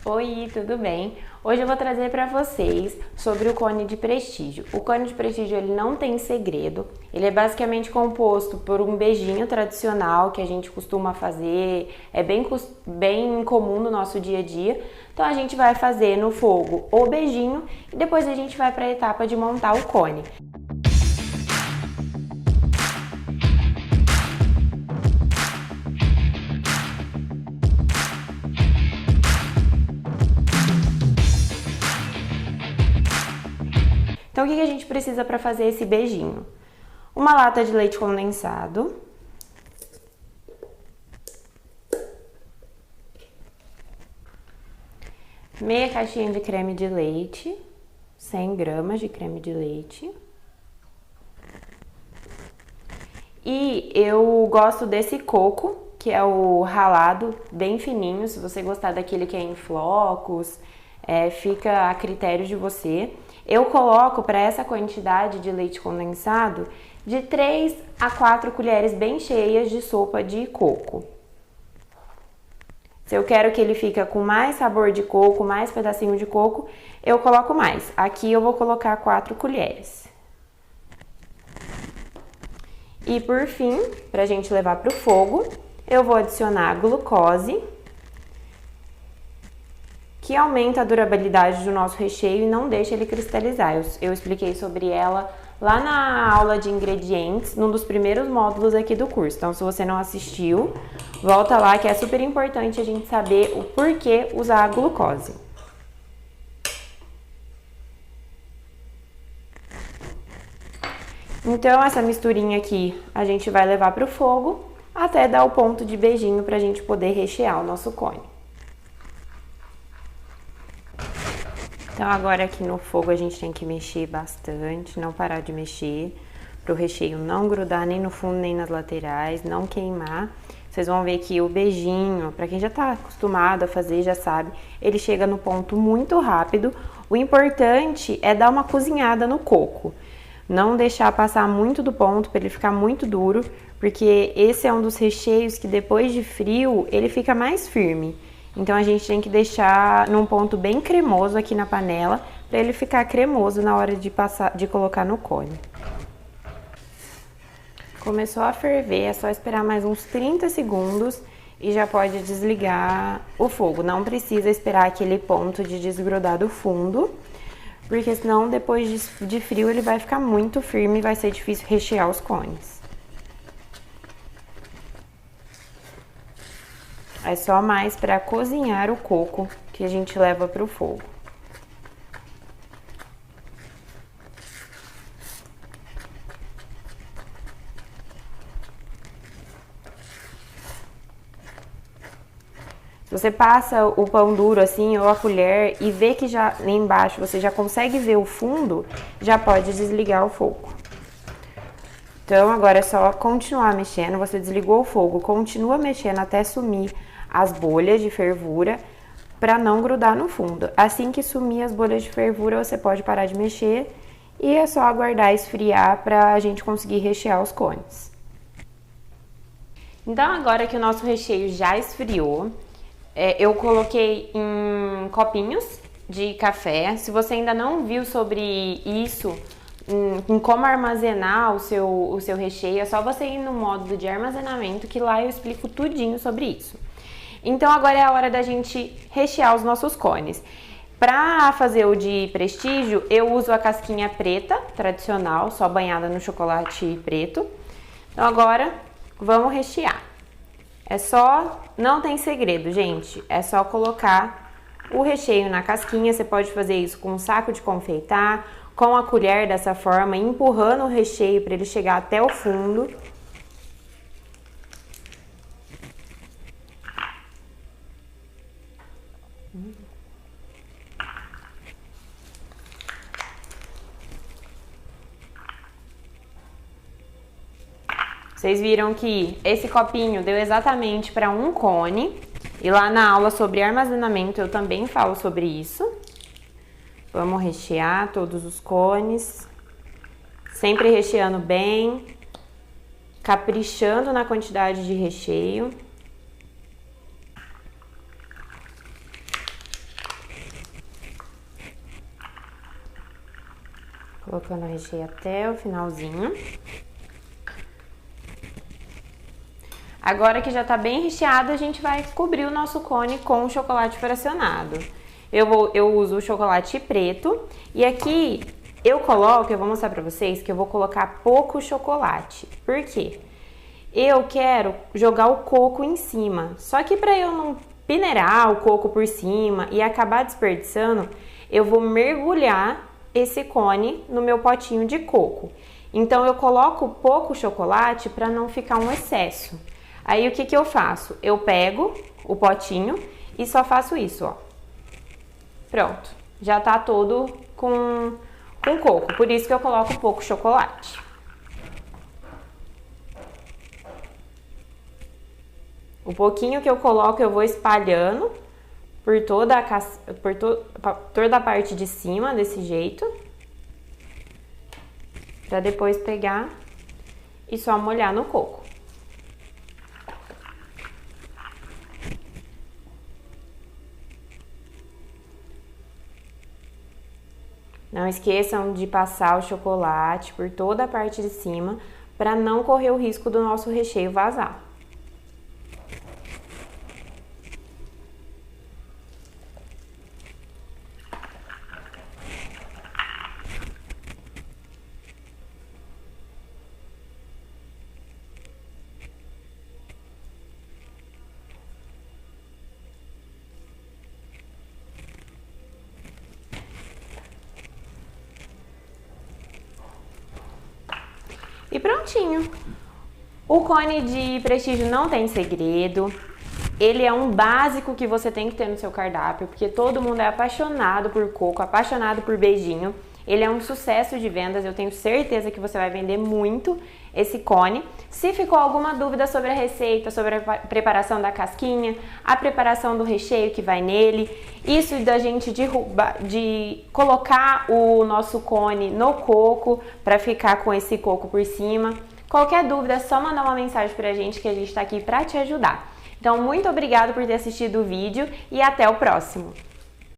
Oi, tudo bem? Hoje eu vou trazer para vocês sobre o cone de prestígio. O cone de prestígio ele não tem segredo, ele é basicamente composto por um beijinho tradicional que a gente costuma fazer, é bem comum no nosso dia a dia. Então a gente vai fazer no fogo o beijinho e depois a gente vai para a etapa de montar o cone. Então, o que a gente precisa para fazer esse beijinho? Uma lata de leite condensado, meia caixinha de creme de leite, 100 gramas de creme de leite. E eu gosto desse coco, que é o ralado, bem fininho. Se você gostar daquele que é em flocos, fica a critério de você. Eu coloco para essa quantidade de leite condensado de 3 a 4 colheres bem cheias de sopa de coco. Se eu quero que ele fique com mais sabor de coco, mais pedacinho de coco, eu coloco mais. Aqui eu vou colocar 4 colheres. E por fim, para a gente levar para o fogo, eu vou adicionar a glucose, que aumenta a durabilidade do nosso recheio e não deixa ele cristalizar. Eu expliquei sobre ela lá na aula de ingredientes, num dos primeiros módulos aqui do curso. Então, se você não assistiu, volta lá que é super importante a gente saber o porquê usar a glucose. Então, essa misturinha aqui a gente vai levar para o fogo até dar o ponto de beijinho para a gente poder rechear o nosso cone. Então, agora aqui no fogo a gente tem que mexer bastante, não parar de mexer, para o recheio não grudar nem no fundo nem nas laterais, não queimar. Vocês vão ver que o beijinho, para quem já tá acostumado a fazer, já sabe, ele chega no ponto muito rápido. O importante é dar uma cozinhada no coco, não deixar passar muito do ponto para ele ficar muito duro, porque esse é um dos recheios que depois de frio ele fica mais firme. Então a gente tem que deixar num ponto bem cremoso aqui na panela para ele ficar cremoso na hora de colocar no cone. Começou a ferver, é só esperar mais uns 30 segundos e já pode desligar o fogo. Não precisa esperar aquele ponto de desgrudar do fundo, porque senão depois de frio ele vai ficar muito firme e vai ser difícil rechear os cones. É só mais para cozinhar o coco que a gente leva para o fogo. Se você passa o pão duro assim ou a colher e vê que já lá embaixo você já consegue ver o fundo, já pode desligar o fogo. Então agora é só continuar mexendo, você desligou o fogo, continua mexendo até sumir as bolhas de fervura para não grudar no fundo. Assim que sumir as bolhas de fervura, você pode parar de mexer e é só aguardar esfriar para a gente conseguir rechear os cones. Então agora que o nosso recheio já esfriou, eu coloquei em copinhos de café. Se você ainda não viu sobre isso, em como armazenar o seu recheio, é só você ir no módulo de armazenamento que lá eu explico tudinho sobre isso. Então agora é a hora da gente rechear os nossos cones. Para fazer o de prestígio, eu uso a casquinha preta, tradicional, só banhada no chocolate preto. Então agora vamos rechear. Não tem segredo, gente, é só colocar o recheio na casquinha. Você pode fazer isso com um saco de confeitar, com a colher dessa forma, empurrando o recheio para ele chegar até o fundo. Vocês viram que esse copinho deu exatamente para um cone. E lá na aula sobre armazenamento eu também falo sobre isso. Vamos rechear todos os cones. Sempre recheando bem. Caprichando na quantidade de recheio. Colocando o recheio até o finalzinho. Agora que já tá bem recheado, a gente vai cobrir o nosso cone com o chocolate fracionado. Eu uso o chocolate preto e aqui eu vou mostrar pra vocês que eu vou colocar pouco chocolate. Por quê? Eu quero jogar o coco em cima, só que pra eu não peneirar o coco por cima e acabar desperdiçando, eu vou mergulhar esse cone no meu potinho de coco. Então eu coloco pouco chocolate para não ficar um excesso. Aí o que eu faço? Eu pego o potinho e só faço isso, ó. Pronto, já tá todo com coco, por isso que eu coloco pouco chocolate. O pouquinho que eu coloco eu vou espalhando por toda a parte de cima, desse jeito. Pra depois pegar e só molhar no coco. Não esqueçam de passar o chocolate por toda a parte de cima para não correr o risco do nosso recheio vazar. E prontinho! O cone de prestígio não tem segredo. Ele é um básico que você tem que ter no seu cardápio, porque todo mundo é apaixonado por coco, apaixonado por beijinho. Ele é um sucesso de vendas, eu tenho certeza que você vai vender muito esse cone. Se ficou alguma dúvida sobre a receita, sobre a preparação da casquinha, a preparação do recheio que vai nele, isso da gente de colocar o nosso cone no coco para ficar com esse coco por cima, qualquer dúvida é só mandar uma mensagem pra gente que a gente tá aqui para te ajudar. Então, muito obrigada por ter assistido o vídeo e até o próximo!